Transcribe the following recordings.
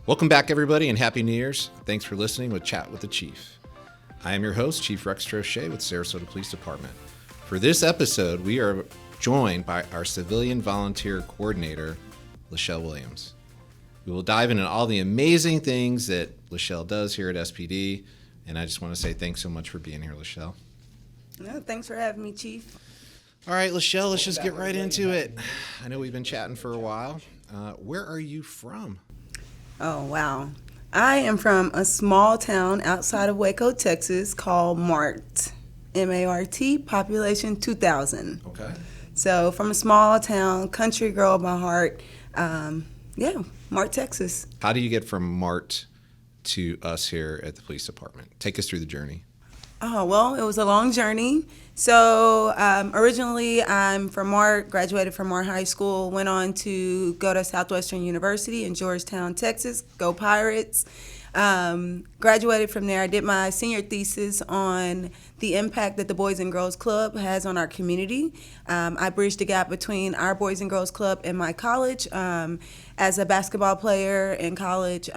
Welcome back, everybody, and Happy New Year's. Thanks for listening with Chat with the Chief. I am your host, Chief Rex Troche with Sarasota Police Department. For this episode, we are joined by our Civilian Volunteer Coordinator, Lashelle Williams. We will dive into all the amazing things that Lashelle does here at SPD, and I just want to say thanks so much for being here, Lashelle. No, thanks for having me, Chief. All right, Lashelle, let's just get right into it. I know we've been chatting for a while. Where are you from? Oh, wow. I am from a small town outside of Waco, Texas called Mart, M-A-R-T, population 2,000. Okay. So from a small town, country girl by heart, Mart, Texas. How do you get from Mart to us here at the police department? Take us through the journey. Oh, well, it was a long journey. So originally I'm from Mart, graduated from Mart High School, went on to go to Southwestern University in Georgetown, Texas, go Pirates. Graduated from there. I did my senior thesis on the impact that the Boys and Girls Club has on our community. I bridged the gap between our Boys and Girls Club and my college. As a basketball player in college,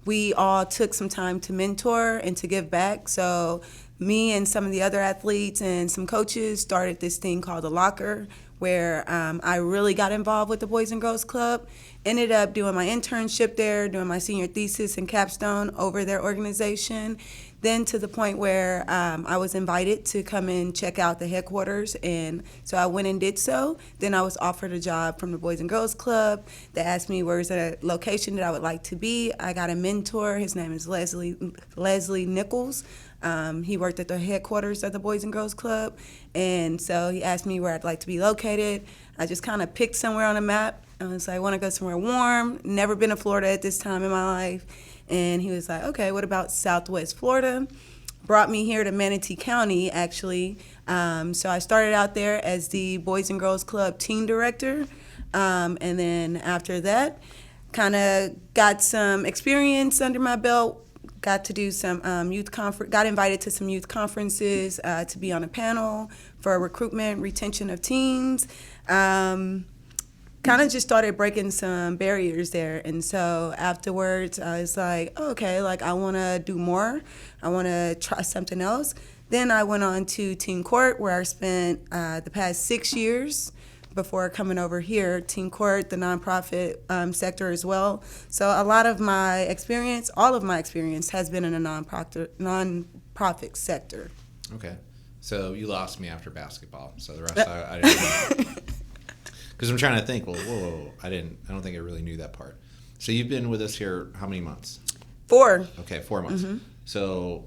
we all took some time to mentor and to give back. So me and some of the other athletes and some coaches started this thing called The Locker, where I really got involved with the Boys and Girls Club. Ended up doing my internship there, doing my senior thesis and capstone over their organization. Then to the point where I was invited to come and check out the headquarters, and so I went and did so. Then I was offered a job from the Boys and Girls Club. They asked me where's a location that I would like to be. I got a mentor. His name is Leslie Nichols. He worked at the headquarters of the Boys and Girls Club, and so he asked me where I'd like to be located. I just kind of picked somewhere on a map. I was like, I want to go somewhere warm. Never been to Florida at this time in my life. And he was like, okay, what about Southwest Florida? Brought me here to Manatee County, actually. So I started out there as the Boys and Girls Club team director. And then after that, kind of got some experience under my belt. Got to do some youth conference. Got invited to some youth conferences to be on a panel for recruitment, retention of teens. Kind of just started breaking some barriers there. And so afterwards, I was like, oh, okay, like I want to do more. I want to try something else. Then I went on to Teen Court, where I spent the past 6 years before coming over here. Teen Court, the nonprofit sector as well. So a lot of my experience, all of my experience has been in a nonprofit sector. Okay. So you lost me after basketball. So the rest I didn't know. Because I'm trying to think, whoa, I don't think I really knew that part. So you've been with us here how many months? 4. Okay, 4 months. Mm-hmm. So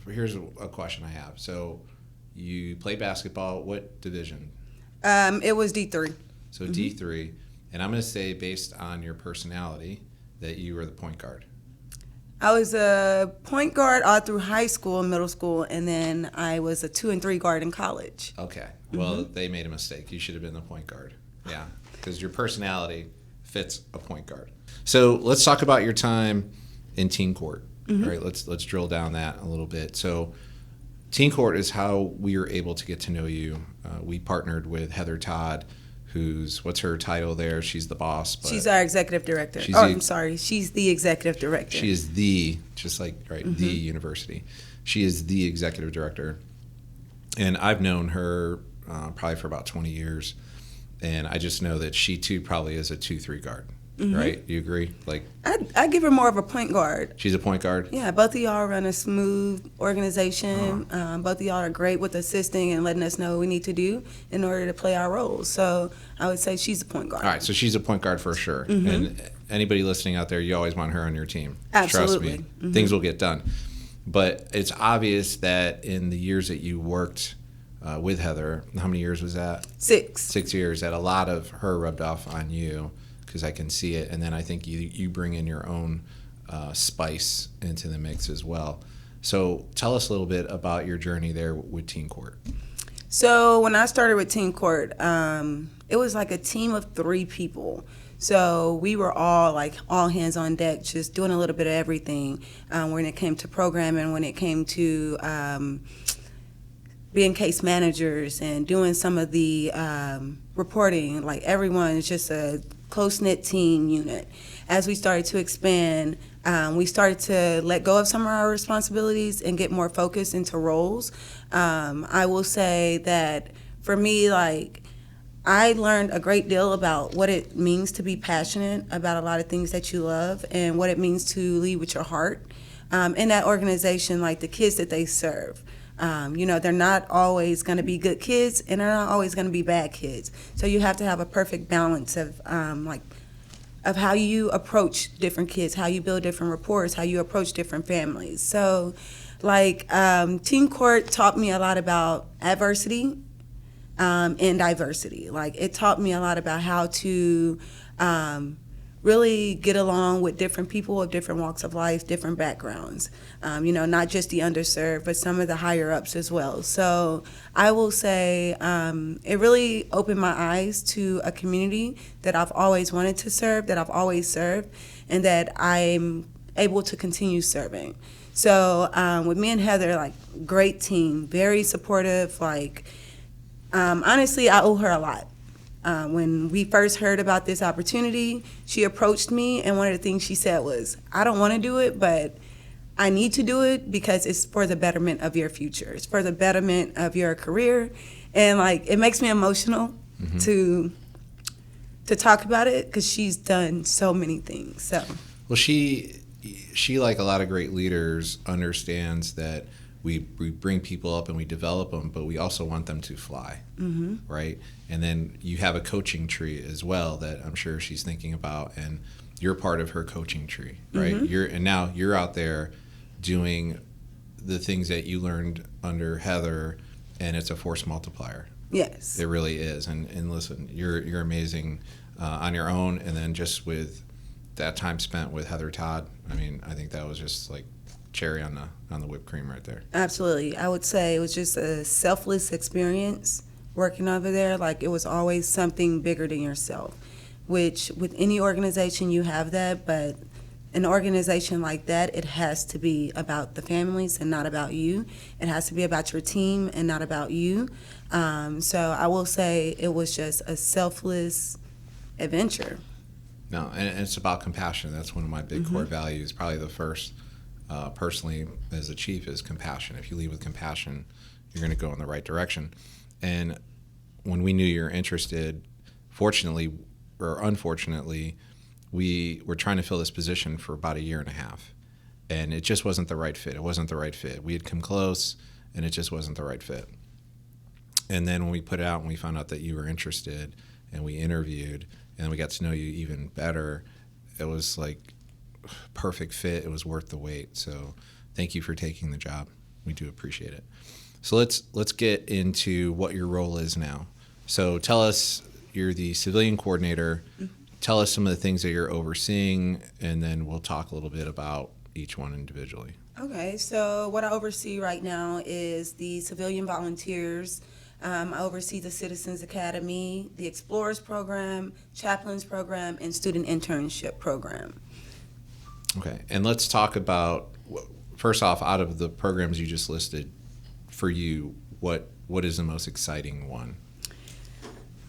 here's a question I have. So you play basketball, what division? It was D3. So D3, and I'm going to say based on your personality that you were the point guard. I was a point guard all through high school and middle school, and then I was a 2 and 3 guard in college. Okay. Well, they made a mistake. You should have been the point guard. Yeah, because your personality fits a point guard. So let's talk about your time in Teen Court. All right, let's drill down that a little bit. So Teen Court is how we were able to get to know you. We partnered with Heather Todd, what's her title there? She's the boss. But she's our executive director. She's the executive director. She is the university. She is the executive director. And I've known her probably for about 20 years. And I just know that she too probably is a 2-3 guard, right? You agree? Like I give her more of a point guard. She's a point guard? Yeah, both of y'all run a smooth organization. Both of y'all are great with assisting and letting us know what we need to do in order to play our roles. So I would say she's a point guard. All right, so she's a point guard for sure. And anybody listening out there, you always want her on your team. Absolutely. Trust me, things will get done. But it's obvious that in the years that you worked with Heather, how many years was that? 6. 6 years, that a lot of her rubbed off on you, because I can see it. And then I think you bring in your own spice into the mix as well. So tell us a little bit about your journey there with Teen Court. So when I started with Teen Court, it was like a team of 3 people. So we were all hands on deck, just doing a little bit of everything when it came to programming, when it came to being case managers and doing some of the reporting. Like everyone is just a close-knit teen unit. As we started to expand, we started to let go of some of our responsibilities and get more focused into roles. I will say that for me, like, I learned a great deal about what it means to be passionate about a lot of things that you love and what it means to lead with your heart. In that organization, like the kids that they serve, they're not always going to be good kids and they're not always going to be bad kids. So you have to have a perfect balance of how you approach different kids, how you build different rapports, how you approach different families. So, teen court taught me a lot about adversity and diversity. Like, it taught me a lot about how to really get along with different people of different walks of life, different backgrounds. Not just the underserved, but some of the higher ups as well. So I will say it really opened my eyes to a community that I've always wanted to serve, that I've always served, and that I'm able to continue serving. So with me and Heather, like, great team, very supportive. Honestly, I owe her a lot. When we first heard about this opportunity, she approached me, and one of the things she said was, I don't want to do it, but I need to do it because it's for the betterment of your future. It's for the betterment of your career. And, it makes me emotional to talk about it because she's done so many things. So, well, she, like a lot of great leaders, understands that we bring people up and we develop them, but we also want them to fly, right? And then you have a coaching tree as well that I'm sure she's thinking about, and you're part of her coaching tree, right? Now you're out there doing the things that you learned under Heather, and it's a force multiplier. Yes, it really is. And listen, you're amazing on your own, and then just with that time spent with Heather Todd. I mean, I think that was just like cherry on the whipped cream right there. Absolutely. I would say it was just a selfless experience working over there. Like, it was always something bigger than yourself, which with any organization you have that, but an organization like that, it has to be about the families and not about you. It has to be about your team and not about you. So I will say it was just a selfless adventure. No, and it's about compassion. That's one of my big core values. Probably the first, personally, as a chief, is compassion. If you lead with compassion, you're going to go in the right direction. And when we knew you were interested, fortunately or unfortunately, we were trying to fill this position for about 1.5 years, and it just wasn't the right fit. It wasn't the right fit. We had come close, and it just wasn't the right fit. And then when we put it out and we found out that you were interested, and we interviewed, and we got to know you even better, it was like perfect fit. It was worth the wait. So thank you for taking the job. We do appreciate it. So let's get into what your role is now. So tell us, you're the civilian coordinator. Tell us some of the things that you're overseeing, and then we'll talk a little bit about each one individually. Okay, so what I oversee right now is the civilian volunteers. I oversee the Citizens Academy, the Explorers Program, Chaplain's Program, and Student Internship Program. Okay, and let's talk about, first off, out of the programs you just listed, for you, what is the most exciting one?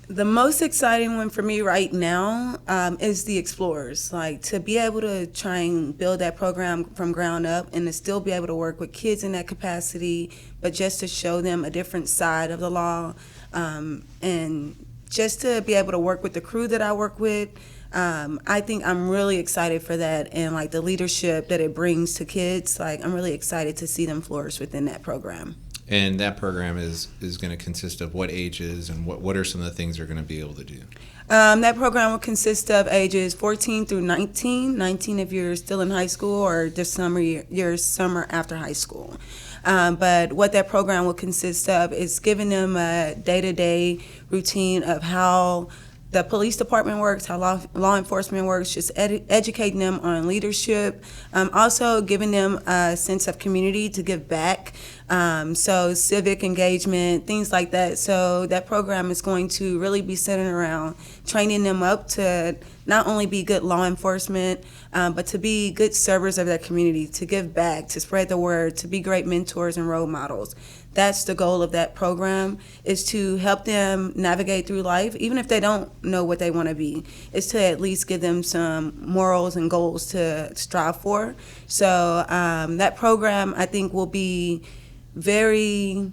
The most exciting one for me right now is the Explorers. Like, to be able to try and build that program from ground up and to still be able to work with kids in that capacity, but just to show them a different side of the law, and just to be able to work with the crew that I work with. I think I'm really excited for that, and like the leadership that it brings to kids. Like, I'm really excited to see them flourish within that program. And that program is going to consist of what ages, and what are some of the things they're going to be able to do? That program will consist of ages 14 through 19, 19 if you're still in high school, or this summer, your summer after high school. But what that program will consist of is giving them a day-to-day routine of how the police department works, how law enforcement works, just educating them on leadership, also giving them a sense of community to give back, so civic engagement, things like that. So that program is going to really be centered around training them up to not only be good law enforcement, but to be good servers of their community, to give back, to spread the word, to be great mentors and role models, that's the goal of that program, is to help them navigate through life, even if they don't know what they want to be, is to at least give them some morals and goals to strive for. So that program, I think, will be very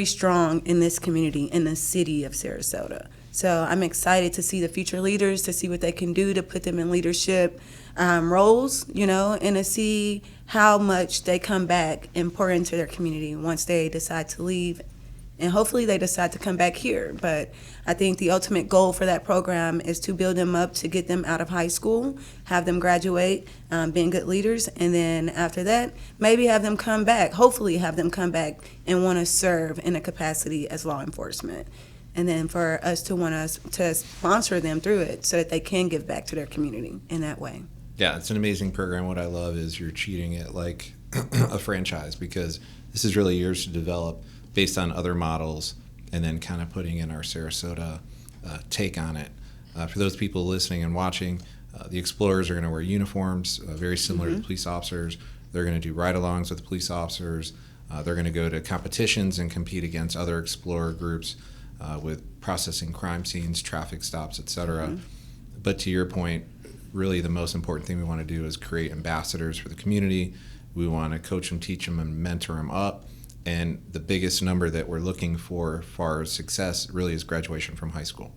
strong in this community, in the city of Sarasota. So I'm excited to see the future leaders, to see what they can do to put them in leadership roles, and to see how much they come back and pour into their community once they decide to leave. And hopefully they decide to come back here. But I think the ultimate goal for that program is to build them up, to get them out of high school, have them graduate, being good leaders, and then after that, maybe have them come back, hopefully have them come back and want to serve in a capacity as law enforcement. And then for us to want us to sponsor them through it so that they can give back to their community in that way. Yeah, it's an amazing program. What I love is you're treating it like a franchise, because this is really yours to develop based on other models and then kind of putting in our Sarasota take on it. For those people listening and watching, the Explorers are going to wear uniforms very similar to the police officers. They're going to do ride-alongs with the police officers. They're going to go to competitions and compete against other Explorer groups with processing crime scenes, traffic stops, etc. But to your point, really the most important thing we want to do is create ambassadors for the community. We want to coach them, teach them, and mentor them up. And the biggest number that we're looking for as far as success really is graduation from high school,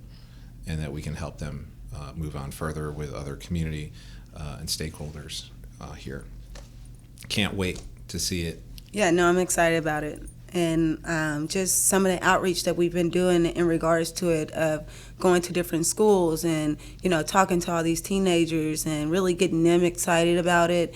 and that we can help them move on further with other community and stakeholders here. Can't wait to see it. Yeah, no, I'm excited about it. And just some of the outreach that we've been doing in regards to it, of going to different schools and, talking to all these teenagers and really getting them excited about it,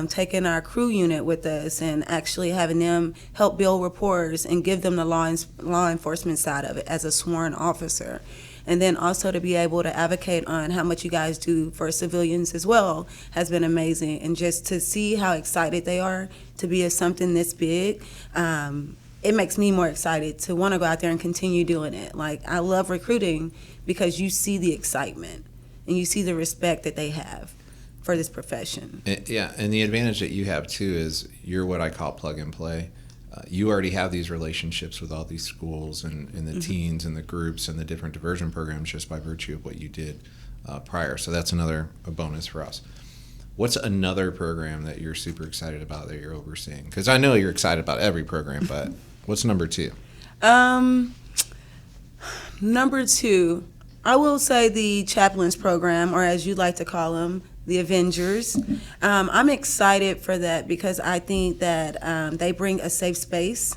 taking our crew unit with us and actually having them help build rapport and give them the law enforcement side of it as a sworn officer. And then also to be able to advocate on how much you guys do for civilians as well has been amazing. And just to see how excited they are to be a something this big, it makes me more excited to want to go out there and continue doing it. Like, I love recruiting because you see the excitement and you see the respect that they have for this profession. Yeah, and the advantage that you have too is you're what I call plug and play. You already have these relationships with all these schools and the teens and the groups and the different diversion programs just by virtue of what you did prior. So that's a bonus for us. What's another program that you're super excited about that you're overseeing? Because I know you're excited about every program, but what's number two? Number two, I will say the Chaplains Program, or as you like to call them, the Avengers. I'm excited for that because I think that they bring a safe space,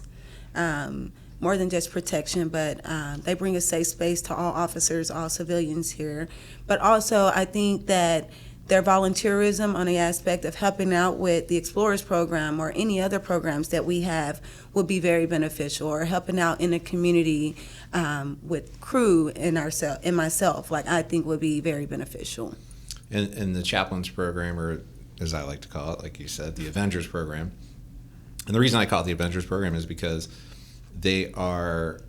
more than just protection, but they bring a safe space to all officers, all civilians here. But also, I think that their volunteerism on the aspect of helping out with the Explorers Program or any other programs that we have would be very beneficial, or helping out in the community with crew and myself, I think would be very beneficial. And the Chaplains Program, or as I like to call it, like you said, the Avengers Program. And the reason I call it the Avengers Program is because they are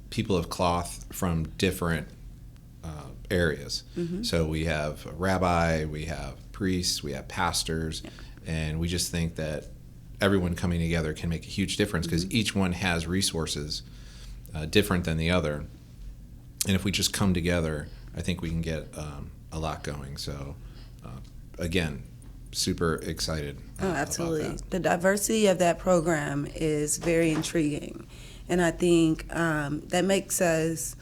people of cloth from different areas. So we have a rabbi, we have priests, we have pastors, and we just think that everyone coming together can make a huge difference because each one has resources different than the other. And if we just come together, I think we can get a lot going. So again, super excited absolutely. about that. The diversity of that program is very intriguing, and I think that makes us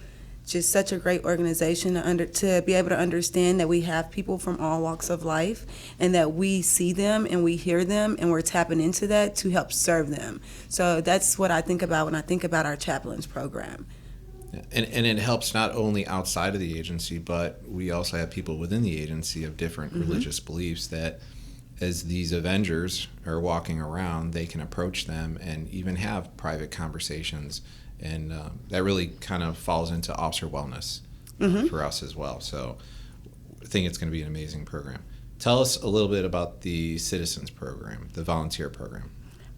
just such a great organization to be able to understand that we have people from all walks of life and that we see them and we hear them and we're tapping into that to help serve them. So that's what I think about when I think about our Chaplains Program. And it helps not only outside of the agency, but we also have people within the agency of different religious beliefs that as these Avengers are walking around, they can approach them and even have private conversations. And that really kind of falls into officer wellness for us as well. So I think it's going to be an amazing program. Tell us a little bit about the Citizens Program, the volunteer program.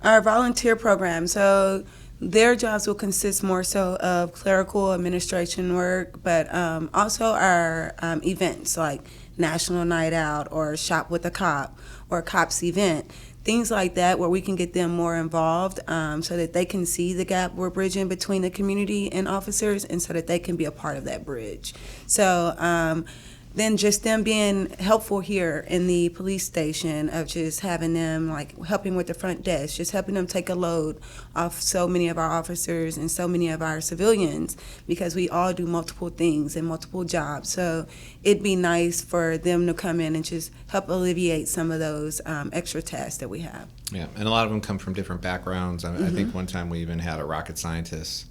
Our volunteer program, so their jobs will consist more so of clerical administration work, but also our events like National Night Out or Shop with a Cop or Cops event. things like that where we can get them more involved, so that they can see the gap we're bridging between the community and officers, and so that they can be a part of that bridge. So then just them being helpful here in the police station, of just having them like helping with the front desk, just helping them take a load off so many of our officers and so many of our civilians, because we all do multiple things and multiple jobs. So it'd be nice for them to come in and just help alleviate some of those extra tasks that we have. Yeah, and a lot of them come from different backgrounds. I think one time we even had a rocket scientist,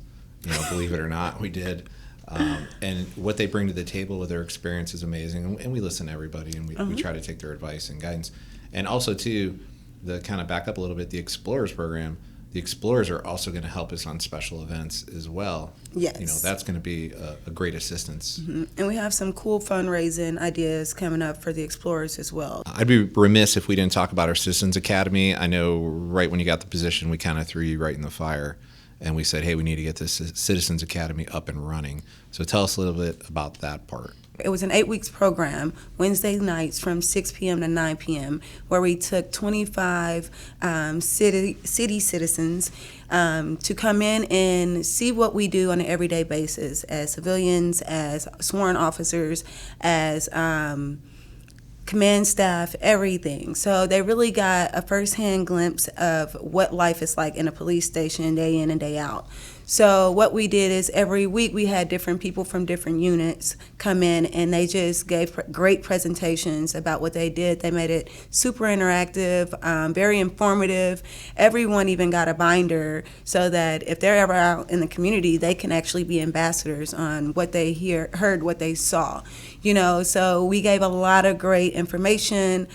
believe it or not, we did. And what they bring to the table with their experience is amazing. And we listen to everybody, and we try to take their advice and guidance. And also, too, the kind of back up a little bit, the Explorers program, the Explorers are also going to help us on special events as well. Yes. That's going to be a great assistance. And we have some cool fundraising ideas coming up for the Explorers as well. I'd be remiss if we didn't talk about our Citizens Academy. I know right when you got the position, we kind of threw you right in the fire. And we said, hey, we need to get this Citizens Academy up and running. So tell us a little bit about that part. It was an 8-week program, Wednesday nights from 6 p.m. to 9 p.m., where we took 25 city citizens to come in and see what we do on an everyday basis as civilians, as sworn officers, as command staff, everything. So they really got a firsthand glimpse of what life is like in a police station day in and day out. So what we did is every week we had different people from different units come in, and they just gave great presentations about what they did. They made it super interactive, very informative. Everyone even got a binder so that if they're ever out in the community, they can actually be ambassadors on what they heard, what they saw. So we gave a lot of great information.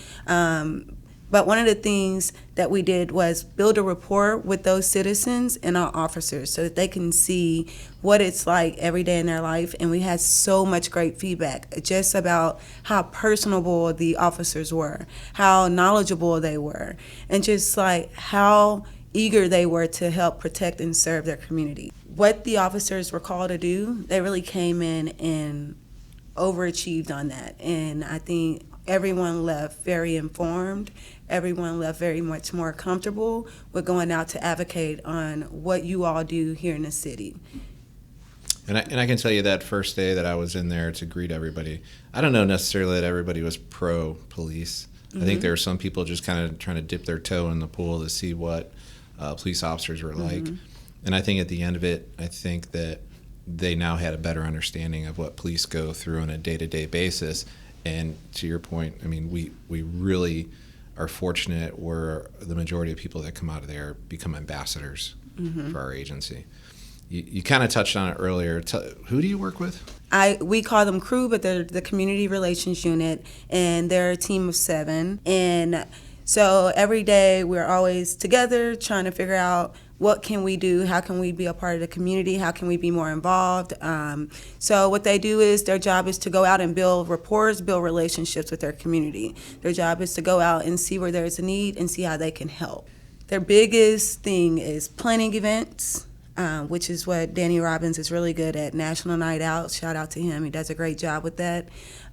But one of the things that we did was build a rapport with those citizens and our officers so that they can see what it's like every day in their life. And we had so much great feedback just about how personable the officers were, how knowledgeable they were, and just like how eager they were to help protect and serve their community. What the officers were called to do, they really came in and overachieved on that. And I think everyone left very informed. Everyone left very much more comfortable with going out to advocate on what you all do here in the city. And I can tell you that first day that I was in there to greet everybody, I don't know necessarily that everybody was pro-police. I think there were some people just kind of trying to dip their toe in the pool to see what police officers were like. And I think at the end of it, I think that they now had a better understanding of what police go through on a day-to-day basis. And to your point, I mean, we really are fortunate where the majority of people that come out of there become ambassadors for our agency. You kind of touched on it earlier. Who do you work with? We call them crew, but they're the community relations unit, and they're a team of 7. And so every day we're always together trying to figure out what can we do, how can we be a part of the community, how can we be more involved. So what they do is their job is to go out and build rapport, build relationships with their community. Their job is to go out and see where there's a need and see how they can help. Their biggest thing is planning events, which is what Danny Robbins is really good at, National Night Out. Shout out to him. He does a great job with that.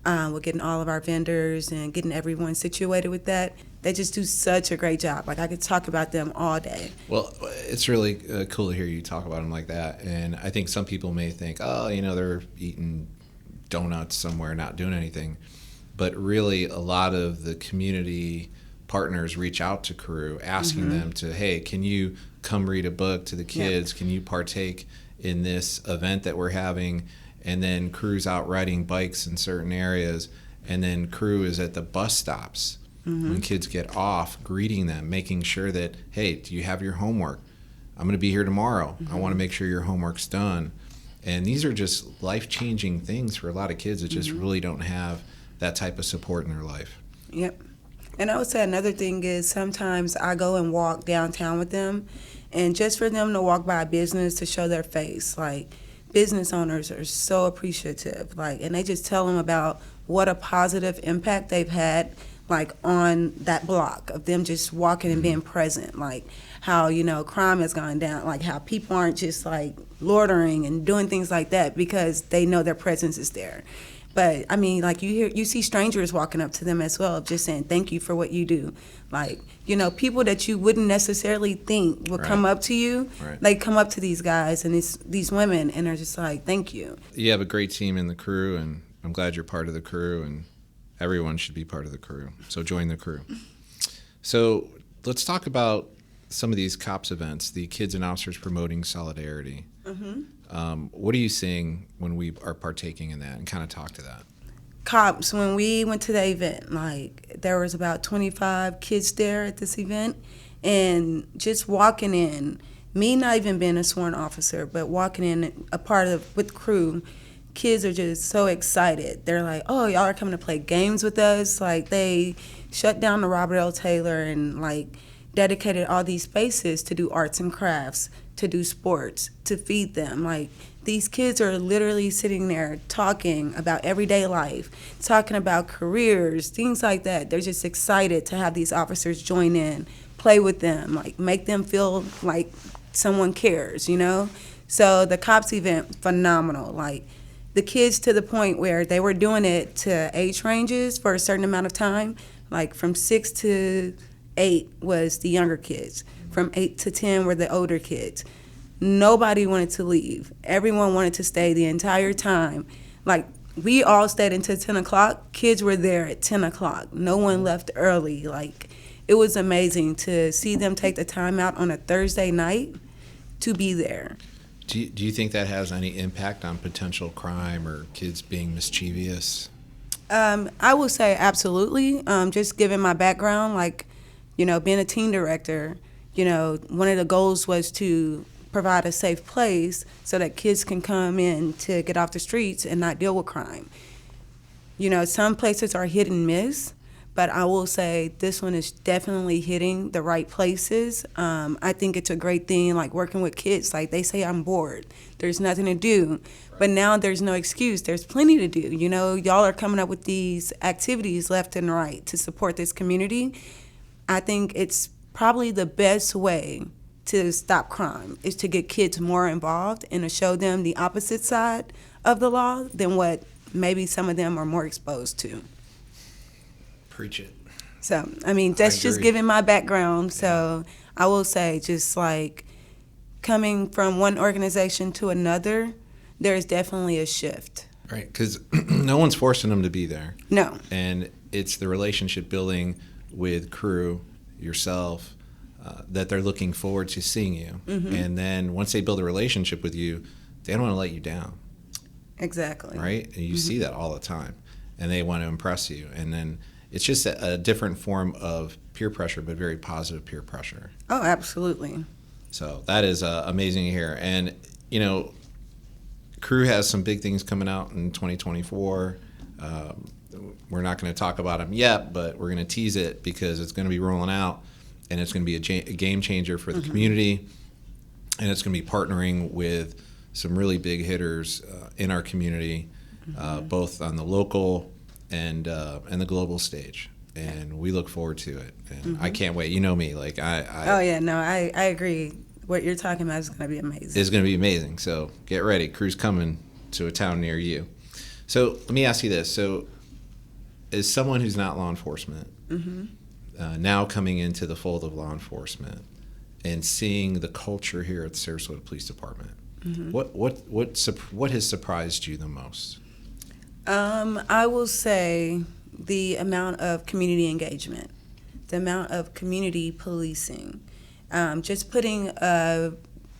We're getting all of our vendors and getting everyone situated with that. They just do such a great job. Like, I could talk about them all day. Well, it's really cool to hear you talk about them like that. And I think some people may think, oh, they're eating donuts somewhere, not doing anything. But really, a lot of the community partners reach out to crew, asking them to, hey, can you come read a book to the kids? Yep. Can you partake in this event that we're having? And then crew's out riding bikes in certain areas. And then crew is at the bus stops when kids get off, greeting them, making sure that, hey, do you have your homework? I'm going to be here tomorrow. I want to make sure your homework's done. And these are just life-changing things for a lot of kids that just really don't have that type of support in their life. Yep. And I would say another thing is sometimes I go and walk downtown with them, and just for them to walk by a business to show their face, like, business owners are so appreciative, and they just tell them about what a positive impact they've had, on that block of them just walking and being present, how, crime has gone down, how people aren't just, loitering and doing things like that because they know their presence is there. But I mean, like you see strangers walking up to them as well, just saying thank you for what you do. Like, you know, people that you wouldn't necessarily think would come up to you, they come up to these guys and these women, and they're just like, thank you. You have a great team in the crew, and I'm glad you're part of the crew, and everyone should be part of the crew. So join the crew. So let's talk about some of these COPS events, the Kids and Officers Promoting Solidarity. What are you seeing when we are partaking in that, and kind of talk to that? COPS, when we went to the event, like there was about 25 kids there at this event, and just walking in, me not even being a sworn officer, but walking in a part of with the crew, kids are just so excited. They're like, oh, y'all are coming to play games with us. Like, they shut down the Robert L. Taylor and like dedicated all these spaces to do arts and crafts, to do sports, to feed them. Like, these kids are literally sitting there talking about everyday life, talking about careers, things like that. They're just excited to have these officers join in, play with them, like make them feel like someone cares, you know? So the COPS event, phenomenal. Like, the kids, to the point where they were doing it to age ranges for a certain amount of time. Like from 6 to 8 was the younger kids. From 8 to 10 were the older kids. Nobody wanted to leave. Everyone wanted to stay the entire time. Like, we all stayed until 10 o'clock. Kids were there at 10 o'clock. No one left early. Like, it was amazing to see them take the time out on a Thursday night to be there. Do you think that has any impact on potential crime or kids being mischievous? I would say absolutely. Just given my background, like, you know, being a teen director, you know, one of the goals was to provide a safe place so that kids can come in to get off the streets and not deal with crime. You know, some places are hit and miss, but I will say this one is definitely hitting the right places. I think it's a great thing, like working with kids. Like, they say, I'm bored. There's nothing to do. But now there's no excuse. There's plenty to do. You know, y'all are coming up with these activities left and right to support this community. I think it's probably the best way to stop crime is to get kids more involved and to show them the opposite side of the law than what maybe some of them are more exposed to. Preach it. So, I mean, that's just given my background. So I will say, just like coming from one organization to another, there's definitely a shift. Right, because no one's forcing them to be there. No. And it's the relationship building with crew, yourself, that they're looking forward to seeing you. Mm-hmm. And then once they build a relationship with you, they don't want to let you down. Exactly. Right? And you see that all the time. And they want to impress you. And then it's just a different form of peer pressure, but very positive peer pressure. Oh, absolutely. So that is amazing to hear. And, you know, crew has some big things coming out in 2024. We're not going to talk about them yet, but we're going to tease it because it's going to be rolling out. And it's going to be a game changer for the community, and it's going to be partnering with some really big hitters in our community, both on the local and the global stage. And we look forward to it. And I can't wait. You know me, like I agree. What you're talking about is going to be amazing. It's going to be amazing. So get ready. Crew's coming to a town near you. So let me ask you this. So as someone who's not law enforcement, now coming into the fold of law enforcement and seeing the culture here at the Sarasota Police Department, what has surprised you the most? I will say the amount of community engagement, the amount of community policing, just putting a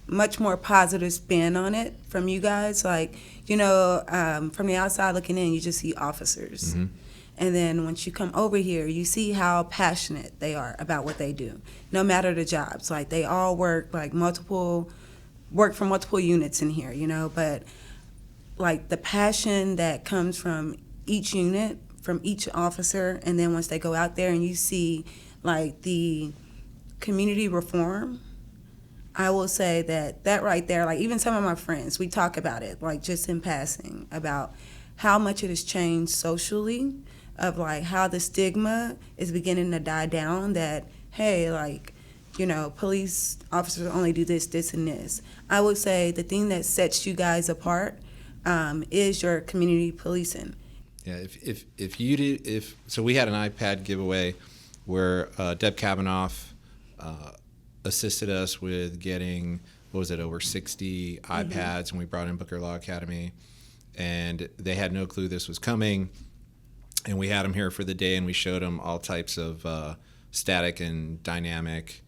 much more positive spin on it from you guys. Like, you know, from the outside looking in, you just see officers. And then once you come over here, you see how passionate they are about what they do, no matter the jobs. Like, they all work for multiple units in here, you know, but like the passion that comes from each unit, from each officer, and then once they go out there and you see like the community reform, I will say that right there, like even some of my friends, we talk about it, like just in passing, about how much it has changed socially, of like how the stigma is beginning to die down that, hey, like, you know, police officers only do this, this, and this. I would say the thing that sets you guys apart is your community policing. Yeah, so we had an iPad giveaway where Deb Kavanaugh assisted us with getting, what was it, over 60 iPads, and we brought in Booker Law Academy, and they had no clue this was coming, and we had them here for the day, and we showed them all types of static and dynamic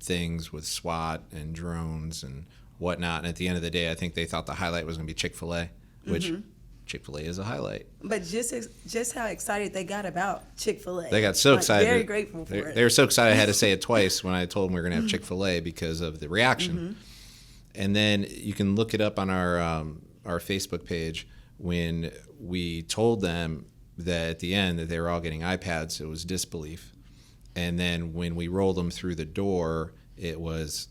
things with SWAT and drones and whatnot, and at the end of the day, I think they thought the highlight was going to be Chick-fil-A, which Chick-fil-A is a highlight. But just how excited they got about Chick-fil-A. They got so excited. Very grateful for it. They were so excited I had to say it twice when I told them we were going to have Chick-fil-A because of the reaction. And then you can look it up on our Facebook page when we told them that at the end that they were all getting iPads, it was disbelief. And then when we rolled them through the door, it was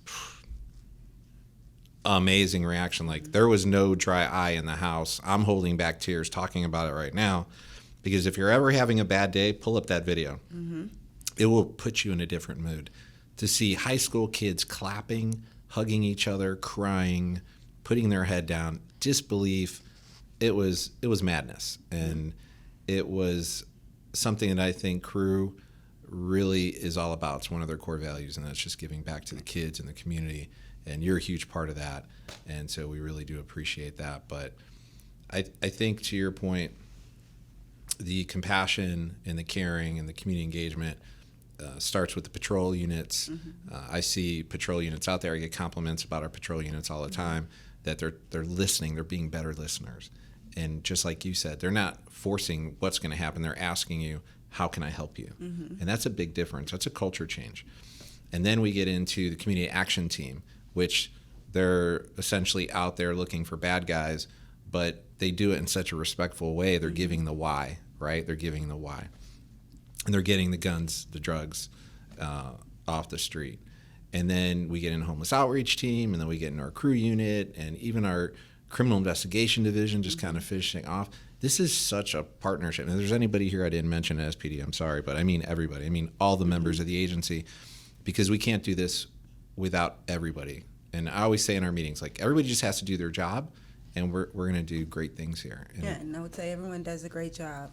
amazing reaction. Like, there was no dry eye in the house. I'm holding back tears talking about it right now, because if you're ever having a bad day, pull up that video. It will put you in a different mood. To see high school kids clapping, hugging each other, crying, putting their head down, disbelief, it was madness. And it was something that I think Crew really is all about. It's one of their core values, and that's just giving back to the kids and the community. And you're a huge part of that, and so we really do appreciate that. But I think, to your point, the compassion and the caring and the community engagement starts with the patrol units. I see patrol units out there. I get compliments about our patrol units all the time, that they're listening, they're being better listeners. And just like you said, they're not forcing what's going to happen. They're asking you, how can I help you? And that's a big difference. That's a culture change. And then we get into the community action team, which they're essentially out there looking for bad guys, but they do it in such a respectful way. They're giving the why, right? They're giving the why. And they're getting the guns, the drugs off the street. And then we get in a homeless outreach team, and then we get in our Crew unit, and even our criminal investigation division just kind of finishing off. This is such a partnership. And if there's anybody here I didn't mention at SPD, I'm sorry, but I mean everybody. I mean all the members of the agency, because we can't do this without everybody. And I always say in our meetings, like, everybody just has to do their job, and we're going to do great things here. And I would say everyone does a great job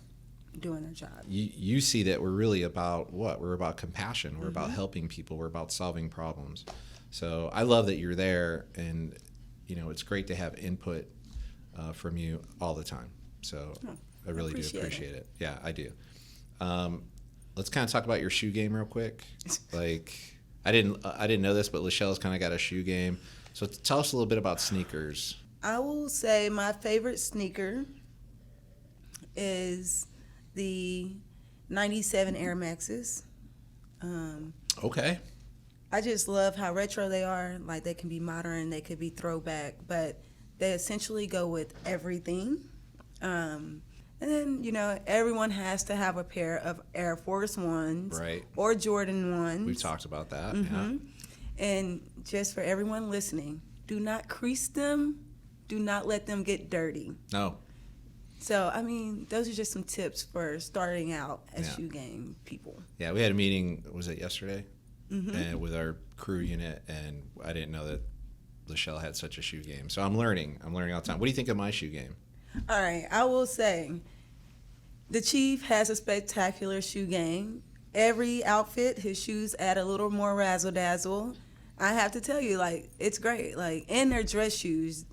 doing their job. You see that we're really about what? We're about compassion. We're about helping people. We're about solving problems. So I love that you're there, and it's great to have input from you all the time. So I really do appreciate it. Yeah, I do. Let's kind of talk about your shoe game real quick. Like, I didn't know this, but Lashelle's kind of got a shoe game. So tell us a little bit about sneakers. I will say my favorite sneaker is the 97 Air Maxes. Okay. I just love how retro they are. Like, they can be modern, they could be throwback, but they essentially go with everything. And then, everyone has to have a pair of Air Force Ones, right, or Jordan Ones. We've talked about that. Yeah. And just for everyone listening, do not crease them. Do not let them get dirty. No. So, I mean, those are just some tips for starting out as shoe game people. Yeah, we had a meeting, was it yesterday? And with our Crew unit, and I didn't know that Lashelle had such a shoe game. So I'm learning all the time. What do you think of my shoe game? All right, I will say the Chief has a spectacular shoe game. Every outfit, his shoes add a little more razzle-dazzle. I have to tell you, like, it's great. Like, and they're dress shoes.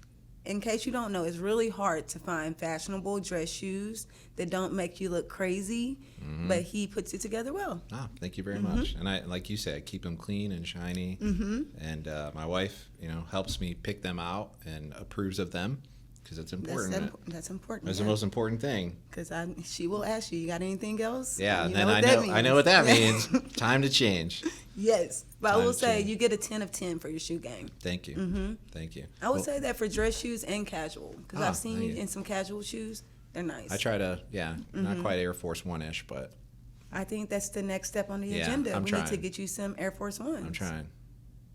In case you don't know, it's really hard to find fashionable dress shoes that don't make you look crazy, but he puts it together well. Ah, thank you very much. And I, like you said, I keep them clean and shiny. And my wife, helps me pick them out and approves of them, because it's important. That's important. That's the most important thing. Because she will ask you got anything else? Yeah, and then I know what that means. Time to change. Yes, but I will say you get a 10 of 10 for your shoe game. Thank you. Thank you. I would say that for dress shoes and casual, because I've seen you in some casual shoes. They're nice. I try to, not quite Air Force One-ish, but I think that's the next step on the agenda. We need to get you some Air Force Ones. I'm trying,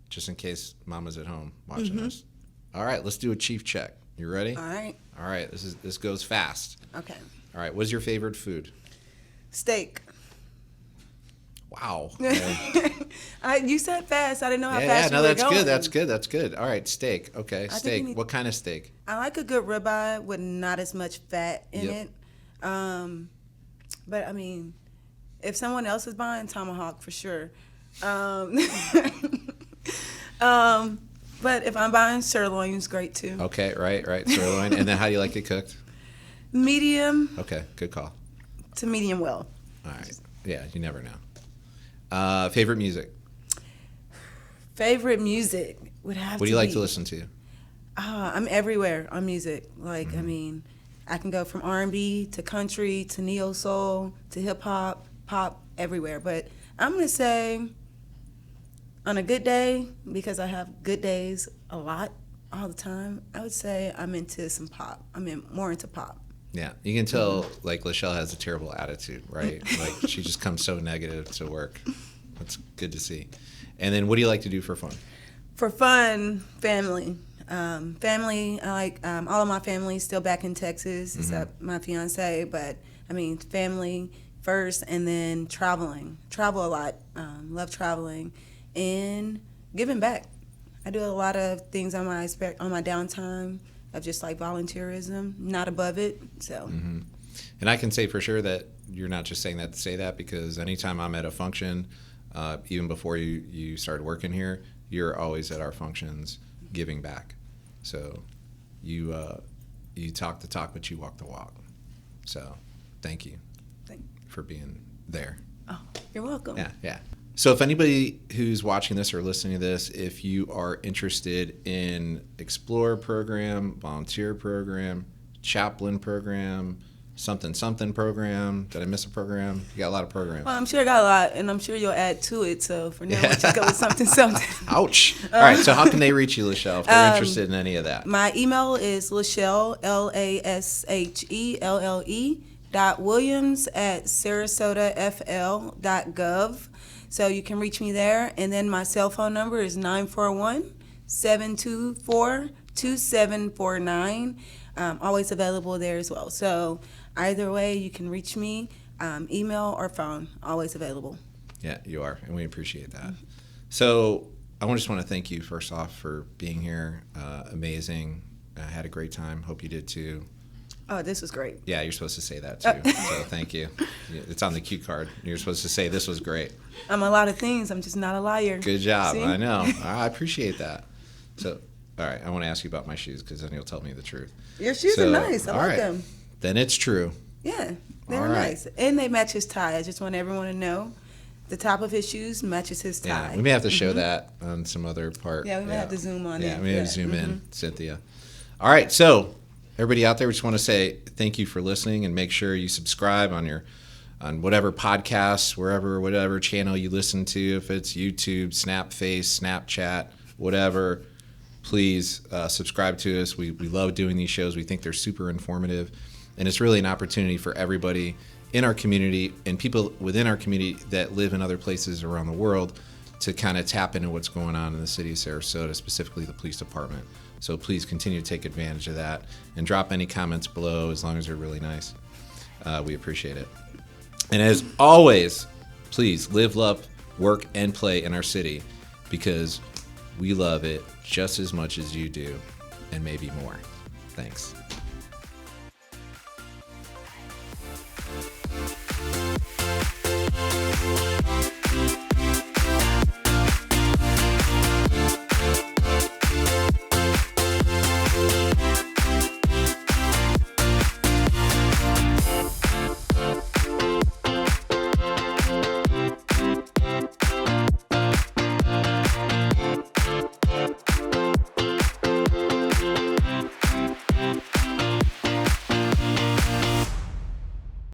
just in case Mama's at home watching this. All right, let's do a Chief check. You ready? All right. All right. This goes fast. Okay. All right. What's your favorite food? Steak. Wow. You said fast. I didn't know how fast you were going. Good. That's good. All right. Steak. Okay. Steak. What kind of steak? I like a good ribeye with not as much fat in it. But I mean, if someone else is buying, tomahawk for sure. Um, but if I'm buying, sirloin is great too. Okay, right. Sirloin. And then how do you like it cooked? Medium Okay, good call. to medium well. All right. Yeah, you never know. Favorite music? Favorite music would have to be. What do you like to listen to? I'm everywhere on music. Like, I mean, I can go from R&B to country to neo soul to hip hop, pop, everywhere. But I'm gonna say, on a good day, because I have good days a lot, all the time, I would say I'm into some pop. More into pop. Yeah, you can tell, like, Lashelle has a terrible attitude, right? Like, she just comes so negative to work. That's good to see. And then what do you like to do for fun? For fun, family. Family, I like all of my family still back in Texas, except my fiance. But, I mean, family first, and then traveling. Travel a lot. Love traveling. And giving back. I do a lot of things on my downtime of just like volunteerism, not above it. So, And I can say for sure that you're not just saying that to say that, because anytime I'm at a function, even before you started working here, you're always at our functions giving back. So you talk the talk, but you walk the walk. So thank you for being there. Oh, you're welcome. Yeah. So if anybody who's watching this or listening to this, if you are interested in Explorer program, volunteer program, Chaplain program, something program, did I miss a program? You got a lot of programs. Well, I'm sure I got a lot, and I'm sure you'll add to it. So for now, we'll just go with something. Ouch. All right, so how can they reach you, Lashelle, if they're interested in any of that? My email is Lashelle, LASHELLE.Williams@sarasotafl.gov. So you can reach me there. And then my cell phone number is 941-724-2749. Always available there as well. So either way, you can reach me, email or phone, always available. Yeah, you are, and we appreciate that. So I just want to thank you, first off, for being here. Amazing. I had a great time. Hope you did too. Oh, this was great. Yeah, you're supposed to say that too. So thank you. It's on the cue card. You're supposed to say this was great. I'm a lot of things. I'm just not a liar. Good job. See? I know. I appreciate that. So, all right, I want to ask you about my shoes, because then you'll tell me the truth. Your shoes are nice. I like them. Then it's true. Yeah, they're nice. And they match his tie. I just want everyone to know the top of his shoes matches his tie. Yeah, we may have to show that on some other part. Yeah, we may have to zoom on it. Yeah, we may have to zoom in, Cynthia. All right, so everybody out there, we just want to say thank you for listening, and make sure you subscribe on whatever podcasts, whatever channel you listen to, if it's YouTube, Snapface, Snapchat, whatever. Please subscribe to us. We love doing these shows. We think they're super informative, and it's really an opportunity for everybody in our community and people within our community that live in other places around the world to kind of tap into what's going on in the city of Sarasota, specifically the police department. So please continue to take advantage of that, and drop any comments below as long as they're really nice. We appreciate it. And as always, please live, love, work, and play in our city, because we love it just as much as you do, and maybe more. Thanks.